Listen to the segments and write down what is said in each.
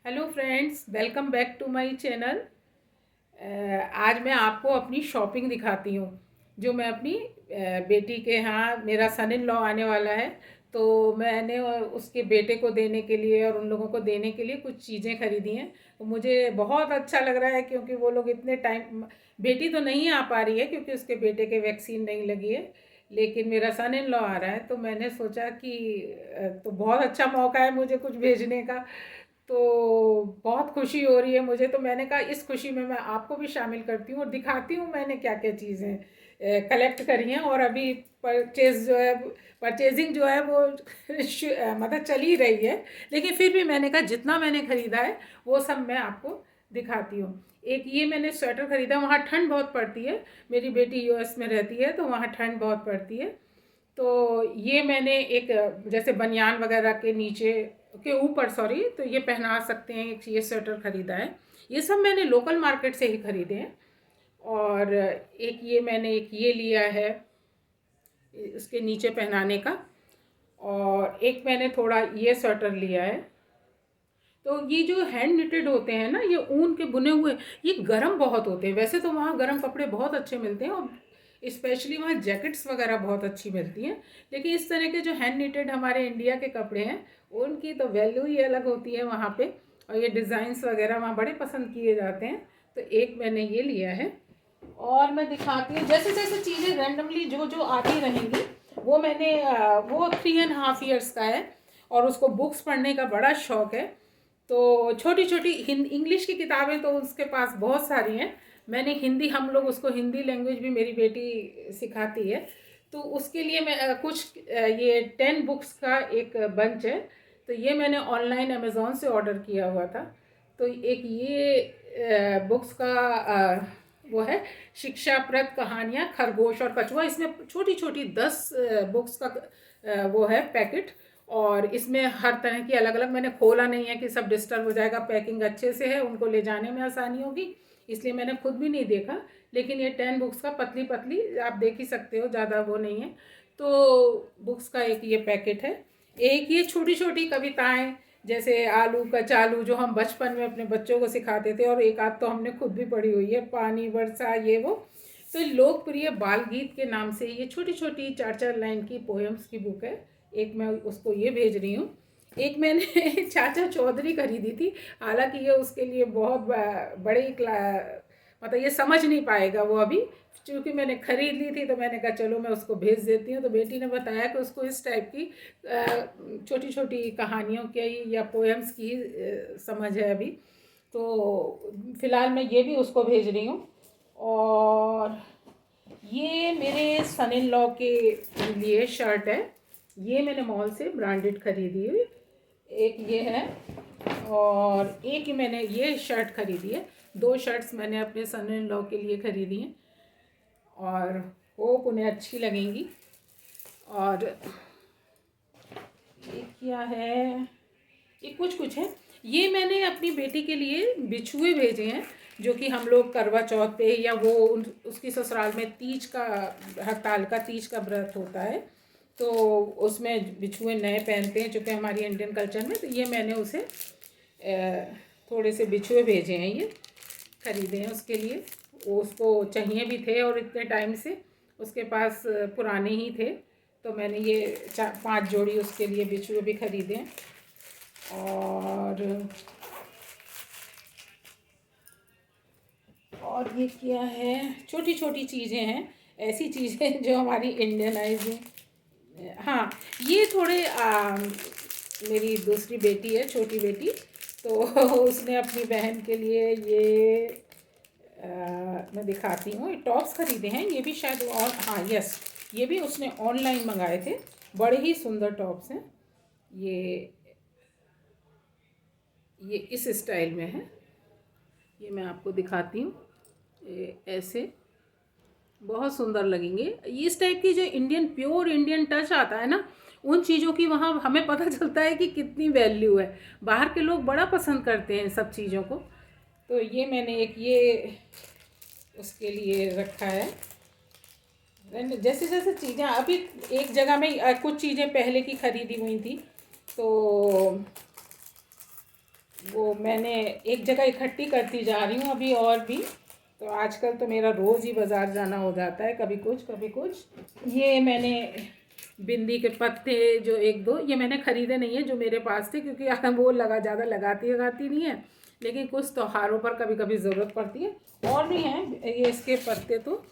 Hello friends, welcome back to my channel. आज मैं आपको अपनी शॉपिंग दिखाती हूँ जो मैं अपनी बेटी के यहाँ, मेरा सन इन लॉ आने वाला है तो मैंने उसके बेटे को देने के लिए और उन लोगों को देने के लिए कुछ चीज़ें खरीदी हैं। तो मुझे बहुत अच्छा लग रहा है क्योंकि वो लोग इतने टाइम, बेटी तो नहीं आ पा रही है क्योंकि उसके बेटे के वैक्सीन नहीं लगी है, लेकिन मेरा सन इन लॉ आ रहा है तो मैंने सोचा कि तो बहुत अच्छा मौका है मुझे कुछ भेजने का। तो बहुत खुशी हो रही है मुझे, तो मैंने कहा इस खुशी में मैं आपको भी शामिल करती हूँ और दिखाती हूँ मैंने क्या क्या चीज़ें कलेक्ट करी हैं। और अभी परचेजिंग जो है वो मतलब चल ही रही है, लेकिन फिर भी मैंने कहा जितना मैंने ख़रीदा है वो सब मैं आपको दिखाती हूँ। एक ये मैंने स्वेटर ख़रीदा, वहाँ ठंड बहुत पड़ती है, मेरी बेटी यूएस में रहती है तो वहाँ ठंड बहुत पड़ती है। तो ये मैंने एक जैसे बनियान वगैरह के नीचे के ऊपर, सॉरी, तो ये पहना सकते हैं, एक ये स्वेटर ख़रीदा है। ये सब मैंने लोकल मार्केट से ही ख़रीदे हैं। और एक ये मैंने एक ये लिया है इसके नीचे पहनाने का, और एक मैंने थोड़ा ये स्वेटर लिया है। तो ये जो हैंड निटेड होते हैं ना, ये ऊन के बुने हुए, ये गर्म बहुत होते हैं। वैसे तो वहाँ गर्म कपड़े बहुत अच्छे मिलते हैं और स्पेशली वहाँ जैकेट्स वगैरह बहुत अच्छी मिलती हैं, लेकिन इस तरह के जो हैंड निटेड हमारे इंडिया के कपड़े हैं उनकी तो वैल्यू ही अलग होती है वहाँ पे। और ये डिज़ाइंस वगैरह वहाँ बड़े पसंद किए जाते हैं। तो एक मैंने ये लिया है और मैं दिखाती हूँ जैसे जैसे चीज़ें रैंडमली जो जो आती रहेंगी। वो मैंने वो 3.5 ईयर्स का है और उसको बुक्स पढ़ने का बड़ा शौक़ है। तो छोटी छोटी इंग्लिश की किताबें तो उसके पास बहुत सारी हैं। मैंने हिंदी, हम लोग उसको हिंदी लैंग्वेज भी मेरी बेटी सिखाती है, तो उसके लिए मैं ये 10 बुक्स का एक बंच है। तो ये मैंने ऑनलाइन अमेज़ोन से ऑर्डर किया हुआ था। तो एक ये बुक्स का वो है, शिक्षाप्रद कहानियाँ खरगोश और कछुआ। इसमें छोटी छोटी 10 बुक्स का वो है पैकेट, और इसमें हर तरह की अलग अलग, मैंने खोला नहीं है कि सब डिस्टर्ब हो जाएगा, पैकिंग अच्छे से है, उनको ले जाने में आसानी होगी, इसलिए मैंने खुद भी नहीं देखा। लेकिन ये 10 बुक्स का पतली पतली आप देख ही सकते हो, ज़्यादा वो नहीं है। तो बुक्स का एक ये पैकेट है। एक ये छोटी छोटी कविताएं, जैसे आलू कचालू, जो हम बचपन में अपने बच्चों को सिखाते थे और एक आध तो हमने खुद भी पढ़ी हुई है, पानी वर्षा ये वो। तो लोकप्रिय बाल गीत के नाम से ये छोटी छोटी 4-4 लाइन की पोएम्स की बुक है। एक मैं उसको ये भेज रही हूँ। एक मैंने चाचा चौधरी खरीदी थी, हालांकि ये उसके लिए बहुत बड़ी मतलब ये समझ नहीं पाएगा वो अभी, क्योंकि मैंने ख़रीद ली थी तो मैंने कहा चलो मैं उसको भेज देती हूँ। तो बेटी ने बताया कि उसको इस टाइप की छोटी छोटी कहानियों की या पोएम्स की समझ है अभी। तो फ़िलहाल मैं ये भी उसको भेज रही हूँ। और ये मेरे सन इन लॉ के लिए शर्ट है, ये मैंने मॉल से ब्रांडेड खरीदी हुई। एक ये है और एक ही मैंने ये शर्ट खरीदी है। 2 शर्ट्स मैंने अपने सन इन लॉ के लिए खरीदी हैं और होप उन्हें अच्छी लगेंगी। और ये क्या है, ये कुछ कुछ है। ये मैंने अपनी बेटी के लिए बिछुए भेजे हैं, जो कि हम लोग करवा चौथ पे या वो उसकी ससुराल में तीज का, हड़ताल का तीज का व्रत होता है तो उसमें बिछुए नए पहनते हैं, चूँकि हमारी इंडियन कल्चर में। तो ये मैंने उसे थोड़े से बिछुए भेजे हैं, ये ख़रीदे हैं उसके लिए। वो उसको चाहिए भी थे और इतने टाइम से उसके पास पुराने ही थे, तो मैंने ये 4-5 जोड़ी उसके लिए बिछुए भी ख़रीदे हैं। और ये क्या है, छोटी छोटी चीज़ें हैं, ऐसी चीज़ें जो हमारी इंडियनाइज हैं। हाँ, ये थोड़े मेरी दूसरी बेटी है, छोटी बेटी, तो उसने अपनी बहन के लिए ये मैं दिखाती हूँ, ये टॉप्स ख़रीदे हैं। ये भी शायद हाँ यस, ये भी उसने ऑनलाइन मंगाए थे, बड़े ही सुंदर टॉप्स हैं। ये इस स्टाइल में है, ये मैं आपको दिखाती हूँ। ऐसे बहुत सुंदर लगेंगे। इस टाइप की जो इंडियन, प्योर इंडियन टच आता है ना, उन चीज़ों की वहाँ हमें पता चलता है कि कितनी वैल्यू है। बाहर के लोग बड़ा पसंद करते हैं इन सब चीज़ों को। तो ये मैंने एक ये उसके लिए रखा है। जैसे जैसे चीज़ें अभी एक जगह में कुछ चीज़ें पहले की ख़रीदी हुई थी, तो वो मैंने एक जगह इकट्ठी करती जा रही हूँ अभी और भी। तो आजकल तो मेरा रोज़ ही बाज़ार जाना हो जाता है, कभी कुछ कभी कुछ। ये मैंने बिंदी के पत्ते जो एक दो ये मैंने ख़रीदे नहीं है, जो मेरे पास थे, क्योंकि वो ज़्यादा लगाती नहीं है, लेकिन कुछ त्योहारों पर कभी कभी ज़रूरत पड़ती है। और भी हैं ये इसके पत्ते, तो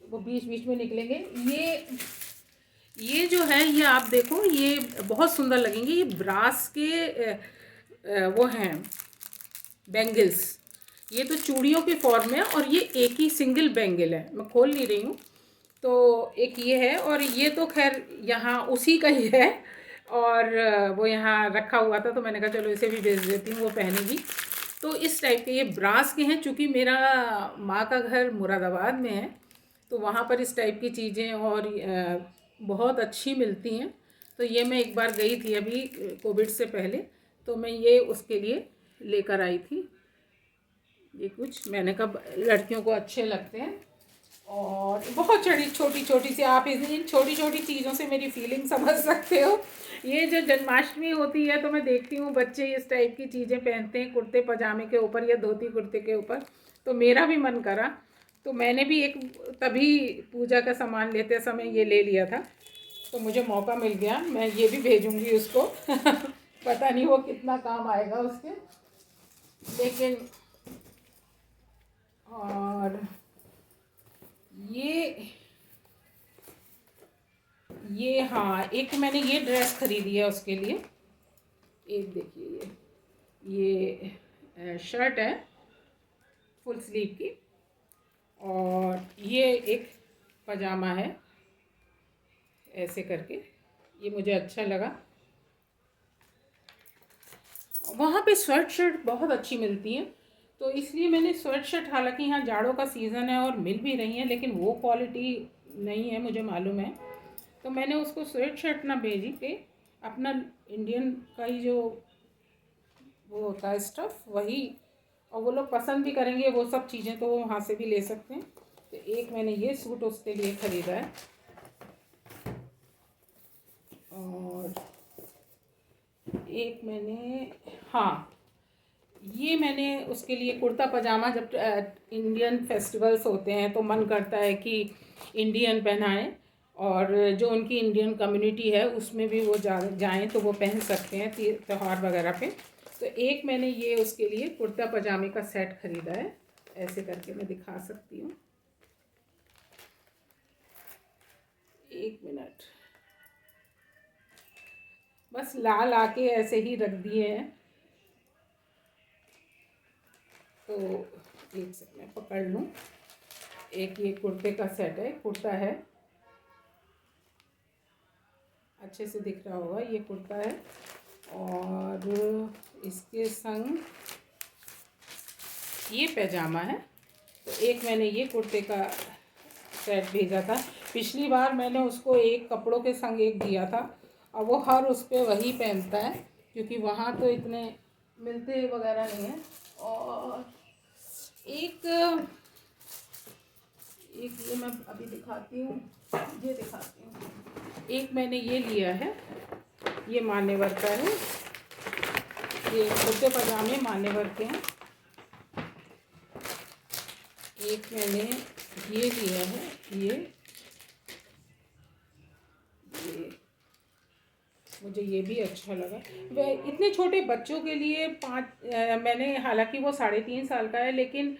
वो बीच बीच में निकलेंगे। ये जो है, ये आप देखो, ये बहुत सुंदर लगेंगे। ये ब्रास के वो हैं बैंगल्स। ये तो चूड़ियों के फॉर्म में है, और ये एक ही सिंगल बैंगल है, मैं खोल नहीं रही हूँ। तो एक ये है, और ये तो खैर यहाँ उसी का ही है, और वो यहाँ रखा हुआ था, तो मैंने कहा चलो इसे भी भेज देती हूँ, वो पहनेगी। तो इस टाइप के ये ब्रास के हैं, चूँकि मेरा माँ का घर मुरादाबाद में है, तो वहाँ पर इस टाइप की चीज़ें और बहुत अच्छी मिलती हैं। तो ये मैं एक बार गई थी अभी कोविड से पहले, तो मैं ये उसके लिए लेकर आई थी। ये कुछ मैंने कहा लड़कियों को अच्छे लगते हैं, और बहुत छोटी छोटी सी, आप इन छोटी छोटी चीज़ों से मेरी फीलिंग समझ सकते हो। ये जो जन्माष्टमी होती है, तो मैं देखती हूँ बच्चे इस टाइप की चीज़ें पहनते हैं कुर्ते पजामे के ऊपर या धोती कुर्ते के ऊपर, तो मेरा भी मन करा। तो मैंने भी एक तभी पूजा का सामान लेते समय ये ले लिया था, तो मुझे मौका मिल गया, मैं ये भी भेजूँगी उसको। पता नहीं वो कितना काम आएगा उसके, लेकिन। और ये हाँ, एक मैंने ये ड्रेस खरीदी है उसके लिए। एक देखिए, ये शर्ट है फुल स्लीव की, और ये एक पजामा है ऐसे करके, ये मुझे अच्छा लगा। वहाँ पे स्वेट शर्ट बहुत अच्छी मिलती हैं, तो इसलिए मैंने स्वेट शर्ट, हालांकि यहाँ जाड़ों का सीज़न है और मिल भी रही हैं, लेकिन वो क्वालिटी नहीं है, मुझे मालूम है। तो मैंने उसको स्वेट शर्ट ना भेजी के अपना इंडियन का ही जो वो होता है स्टफ़, वही, और वो लोग पसंद भी करेंगे वो सब चीज़ें, तो वो वहाँ से भी ले सकते हैं। तो एक मैंने ये सूट उसके लिए ख़रीदा है, और एक मैंने, हाँ, ये मैंने उसके लिए कुर्ता पजामा, जब इंडियन फेस्टिवल्स होते हैं तो मन करता है कि इंडियन पहनाएं, और जो उनकी इंडियन कम्युनिटी है उसमें भी वो जाएं तो वो पहन सकते हैं त्यौहार वगैरह पे। तो एक मैंने ये उसके लिए कुर्ता पजामे का सेट ख़रीदा है, ऐसे करके मैं दिखा सकती हूँ, एक मिनट, बस लाल आके ऐसे ही रख दिए हैं। तो एक सेकंड मैं पकड़ लूँ। एक ये कुर्ते का सेट है, कुर्ता है, अच्छे से दिख रहा होगा, ये कुर्ता है, और इसके संग ये पैजामा है। तो एक मैंने ये कुर्ते का सेट भेजा था, पिछली बार मैंने उसको एक कपड़ों के संग एक दिया था, और वो हर उस पर वही पहनता है, क्योंकि वहाँ तो इतने मिलते वगैरह नहीं हैं। और एक ये मैं अभी दिखाती हूँ, ये दिखाती हूँ। एक मैंने ये लिया है, ये मान्यवर का है, ये कुर्ते पजामे मान्यवर के हैं। एक मैंने ये लिया है, ये मुझे ये भी अच्छा लगा। वह इतने छोटे बच्चों के लिए मैंने, हालांकि वो 3.5 साल का है, लेकिन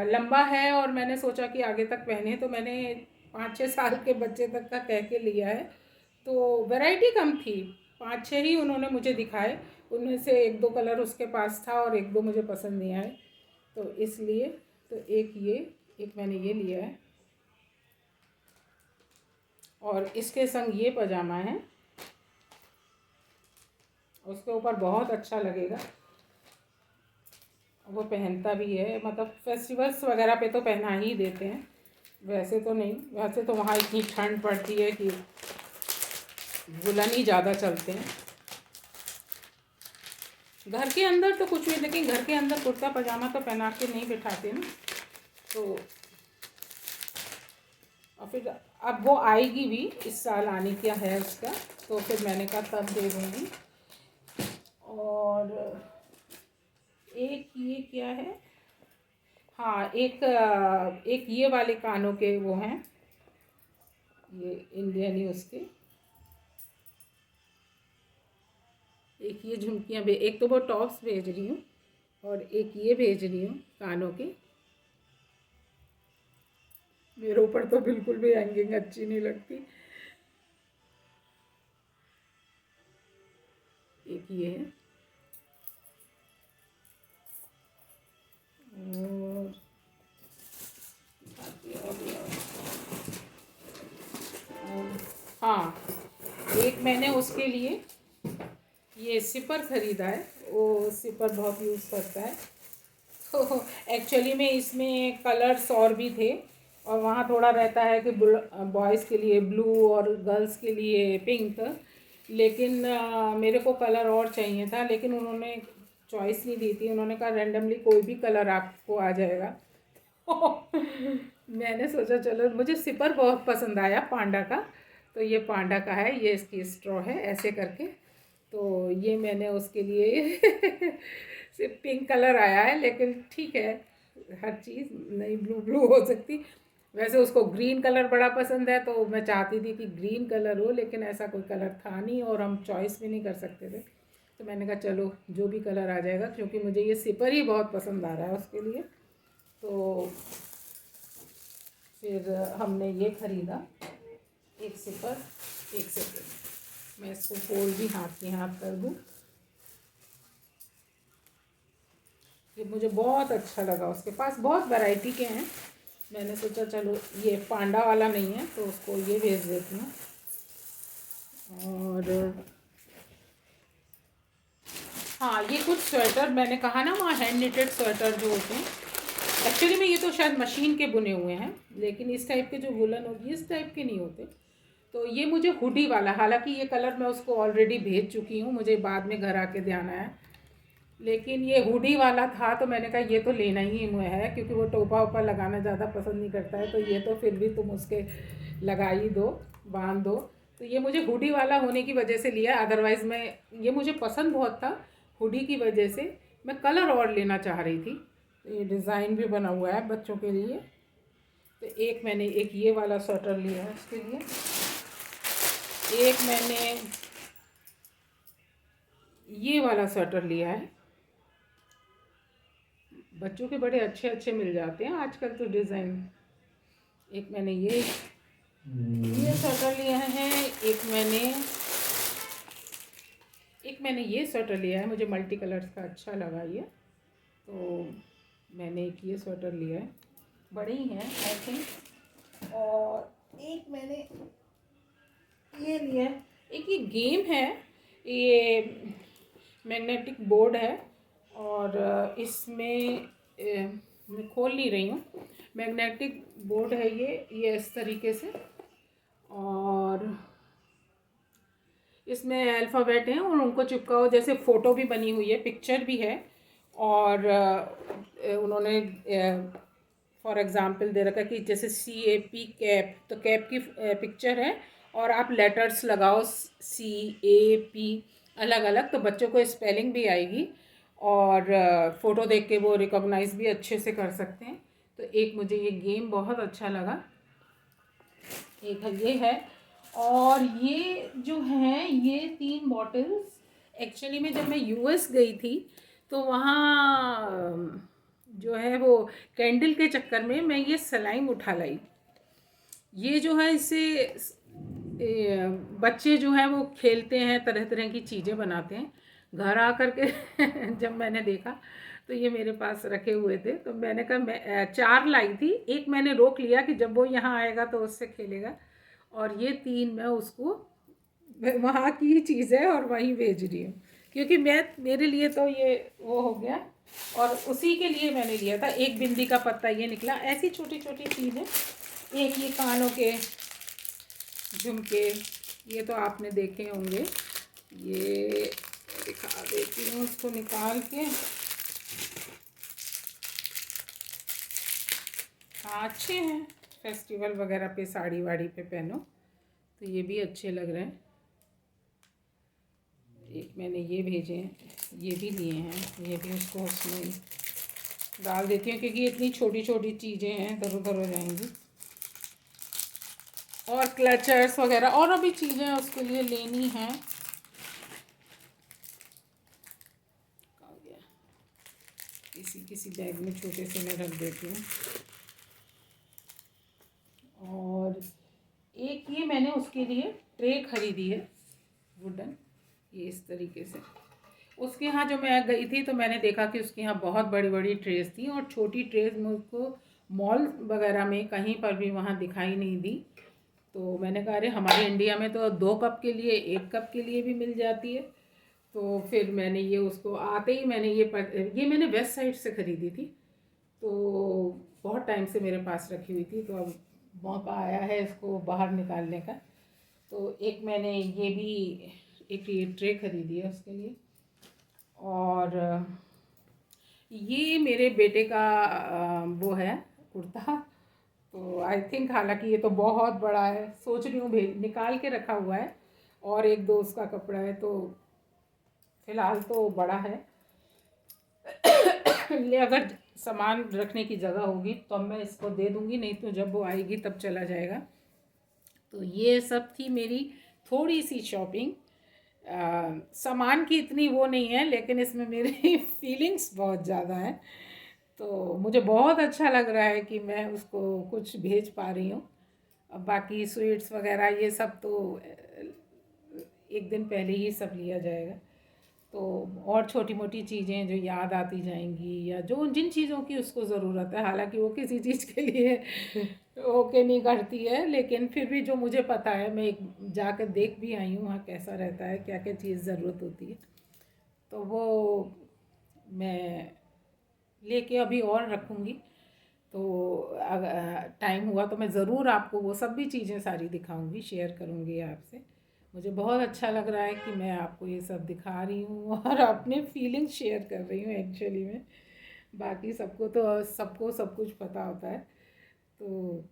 लंबा है, और मैंने सोचा कि आगे तक पहने, तो मैंने 5-6 साल के बच्चे तक का कह के लिया है। तो वैरायटी कम थी, 5-6 ही उन्होंने मुझे दिखाए, उनमें से 1-2 कलर उसके पास था, और 1-2 मुझे पसंद नहीं आए, तो इसलिए। तो एक मैंने ये लिया है, और इसके संग ये पजामा है, उसके ऊपर बहुत अच्छा लगेगा, वो पहनता भी है, मतलब फेस्टिवल्स वगैरह पे तो पहना ही देते हैं, वैसे तो नहीं, वैसे तो वहाँ इतनी ठंड पड़ती है कि वुलन ही ज़्यादा चलते हैं। घर के अंदर तो कुछ भी, लेकिन घर के अंदर कुर्ता पजामा तो पहना के नहीं बिठाते ना, तो। और फिर अब वो आएगी भी, इस साल आने का है उसका, तो फिर मैंने कहा तब दे दूँगी। और हाँ, एक ये वाले कानों के वो हैं, ये इंडियन ही उसके। एक ये झुमकियाँ एक तो वो टॉप्स भेज रही हूँ, और एक ये भेज रही हूँ कानों के। मेरे ऊपर तो बिल्कुल भी हैंगिंग अच्छी नहीं लगती। एक ये है, और हाँ, एक मैंने उसके लिए ये सिपर ख़रीदा है। वो सिपर बहुत यूज़ करता है। तो एक्चुअली में इसमें कलर्स और भी थे, और वहाँ थोड़ा रहता है कि बॉयज़ के लिए ब्लू और गर्ल्स के लिए पिंक। लेकिन मेरे को कलर और चाहिए था, लेकिन उन्होंने चॉइस नहीं दी थी। उन्होंने कहा रैंडमली कोई भी कलर आपको आ जाएगा। मैंने सोचा चलो, मुझे सिपर बहुत पसंद आया पांडा का। तो ये पांडा का है, ये इसकी स्ट्रॉ है ऐसे करके। तो ये मैंने उसके लिए सिर्फ पिंक कलर आया है, लेकिन ठीक है, हर चीज़ नहीं ब्लू ब्लू हो सकती। वैसे उसको ग्रीन कलर बड़ा पसंद है, तो मैं चाहती थी कि ग्रीन कलर हो, लेकिन ऐसा कोई कलर था नहीं और हम चॉइस भी नहीं कर सकते थे। तो मैंने कहा चलो जो भी कलर आ जाएगा, क्योंकि मुझे ये सिपर ही बहुत पसंद आ रहा है उसके लिए। तो फिर हमने ये ख़रीदा, एक सिपर। एक सेकेंड, मैं इसको फोल्ड भी हाथ के हाथ कर दूँ। ये मुझे बहुत अच्छा लगा, उसके पास बहुत वैरायटी के हैं। मैंने सोचा चलो ये पांडा वाला नहीं है, तो उसको ये भेज देती हूँ। और हाँ, ये कुछ स्वेटर मैंने कहा ना, वहाँ हैंड निटेड स्वेटर जो होते हैं, एक्चुअली में ये तो शायद मशीन के बुने हुए हैं, लेकिन इस टाइप के जो वुलन होगी इस टाइप के नहीं होते। तो ये मुझे हुडी वाला, हालांकि ये कलर मैं उसको ऑलरेडी भेज चुकी हूँ, मुझे बाद में घर आके ध्यान आया। लेकिन ये हुडी वाला था, तो मैंने कहा ये तो लेना ही है, क्योंकि वो टोपा वोपा लगाना ज़्यादा पसंद नहीं करता है। तो ये तो फिर भी तुम उसके लगा ही दो, बांध दो। तो ये मुझे हुडी वाला होने की वजह से लिया, अदरवाइज़ मैं, ये मुझे पसंद बहुत था हुडी की वजह से। मैं कलर और लेना चाह रही थी। तो ये डिज़ाइन भी बना हुआ है बच्चों के लिए। तो एक मैंने एक ये वाला स्वेटर लिया है उसके लिए। एक मैंने ये वाला स्वेटर लिया है। बच्चों के बड़े अच्छे अच्छे मिल जाते हैं आजकल तो डिज़ाइन। एक मैंने ये स्वेटर लिया है। एक मैंने ये स्वेटर लिया है, मुझे मल्टी कलर्स का अच्छा लगा ये। तो मैंने एक ये स्वेटर लिया है, बड़े ही हैं आई थिंक। और एक मैंने ये लिया है, एक ये गेम है, ये मैग्नेटिक बोर्ड है, और इसमें मैं खोल नहीं रही हूँ। मैग्नेटिक बोर्ड है ये इस तरीके से, और इसमें अल्फ़ाबेट हैं और उनको चिपकाओ, जैसे फ़ोटो भी बनी हुई है, पिक्चर भी है। और उन्होंने फॉर एग्ज़ाम्पल दे रखा है कि जैसे CAP कैप, तो कैप की पिक्चर है, और आप लेटर्स लगाओ CAP अलग अलग, तो बच्चों को स्पेलिंग भी आएगी, और फ़ोटो देख के वो रिकॉग्नाइज़ भी अच्छे से कर सकते हैं। तो एक मुझे ये गेम बहुत अच्छा लगा, एक ये है। और ये जो हैं ये 3 बॉटल्स, एक्चुअली में जब मैं US गई थी, तो वहाँ जो है वो कैंडल के चक्कर में मैं ये स्लाइम उठा लाई। ये जो है इससे बच्चे जो हैं वो खेलते हैं, तरह तरह की चीज़ें बनाते हैं। घर आकर के जब मैंने देखा, तो ये मेरे पास रखे हुए थे, तो मैंने कहा, मैं 4 लाई थी, एक मैंने रोक लिया कि जब वो यहाँ आएगा तो उससे खेलेगा, और ये 3 मैं उसको, वहाँ की ही चीज़ है और वहीं भेज रही हूँ, क्योंकि मेरे लिए तो ये वो हो गया, और उसी के लिए मैंने लिया था। एक बिंदी का पत्ता ये निकला, ऐसी छोटी छोटी चीज़ें। एक ये कानों के झुमके, ये तो आपने देखे होंगे। ये दिखा देती हूँ उसको निकाल के। हाँ, अच्छे हैं, फेस्टिवल वगैरह पे साड़ी वाड़ी पे पहनो तो ये भी अच्छे लग रहे हैं। एक मैंने ये भेजे हैं, ये भी लिए हैं, ये भी उसको उसमें डाल देती हूँ क्योंकि इतनी छोटी छोटी चीज़ें हैं, इधर उधर हो जाएंगी। और क्लचर्स वगैरह और अभी चीज़ें उसके लिए लेनी हैं। किसी किसी बैग में छोटे से मैं रख देती हूँ। और एक ये मैंने उसके लिए ट्रे खरीदी है वुडन, ये इस तरीके से। उसके यहाँ जो मैं गई थी तो मैंने देखा कि उसके यहाँ बहुत बड़ी बड़ी ट्रेस थी और छोटी ट्रेस मुझको मॉल वगैरह में कहीं पर भी वहाँ दिखाई नहीं दी। तो मैंने कहा अरे हमारे इंडिया में तो 2 कप के लिए 1 कप के लिए भी मिल जाती है। तो फिर मैंने ये उसको आते ही मैंने ये मैंने वेस्ट साइड से ख़रीदी थी। तो बहुत टाइम से मेरे पास रखी हुई थी, तो अब मौका आया है इसको बाहर निकालने का। तो एक मैंने ये भी एक ये ट्रे ख़रीदी है उसके लिए। और ये मेरे बेटे का वो है कुर्ता। तो आई थिंक, हालांकि ये तो बहुत बड़ा है, सोच रही हूँ भेज निकाल के रखा हुआ है। और एक दोस्त का कपड़ा है, तो फ़िलहाल तो बड़ा है। ले अगर सामान रखने की जगह होगी तो अब मैं इसको दे दूँगी, नहीं तो जब वो आएगी तब चला जाएगा। तो ये सब थी मेरी थोड़ी सी शॉपिंग। सामान की इतनी वो नहीं है, लेकिन इसमें मेरी फीलिंग्स बहुत ज़्यादा हैं। तो मुझे बहुत अच्छा लग रहा है कि मैं उसको कुछ भेज पा रही हूँ। अब बाकी स्वीट्स वगैरह ये सब तो एक दिन पहले ही सब लिया जाएगा। तो और छोटी मोटी चीज़ें जो याद आती जाएंगी, या जो जिन चीज़ों की उसको ज़रूरत है, हालांकि वो किसी चीज़ के लिए ओके नहीं करती है, लेकिन फिर भी जो मुझे पता है, मैं एक जाकर देख भी आई हूँ वहाँ कैसा रहता है, क्या क्या चीज़ ज़रूरत होती है। तो वो मैं लेके अभी और रखूँगी। तो अगर टाइम हुआ तो मैं ज़रूर आपको वो सब भी चीज़ें सारी दिखाऊंगी, शेयर करूँगी आपसे। मुझे बहुत अच्छा लग रहा है कि मैं आपको ये सब दिखा रही हूँ और अपने फीलिंग्स शेयर कर रही हूँ एक्चुअली में। बाकी सबको सब कुछ पता होता है। तो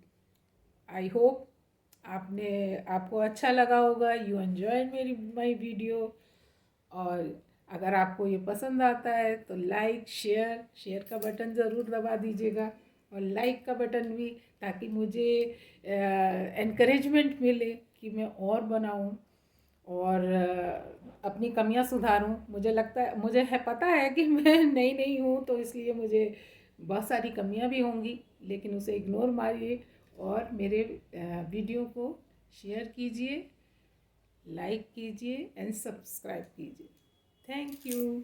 आई होप आपको अच्छा लगा होगा, यू एन्जॉय मेरी माई वीडियो। और अगर आपको ये पसंद आता है तो लाइक शेयर का बटन ज़रूर दबा दीजिएगा, और लाइक का बटन भी, ताकि मुझे एनकरेजमेंट मिले कि मैं और बनाऊं और अपनी कमियां सुधारूं। मुझे लगता है, मुझे है पता है कि मैं नई नई हूँ, तो इसलिए मुझे बहुत सारी कमियां भी होंगी, लेकिन उसे इग्नोर मारिए और मेरे वीडियो को शेयर कीजिए, लाइक कीजिए एंड सब्सक्राइब कीजिए। Thank you.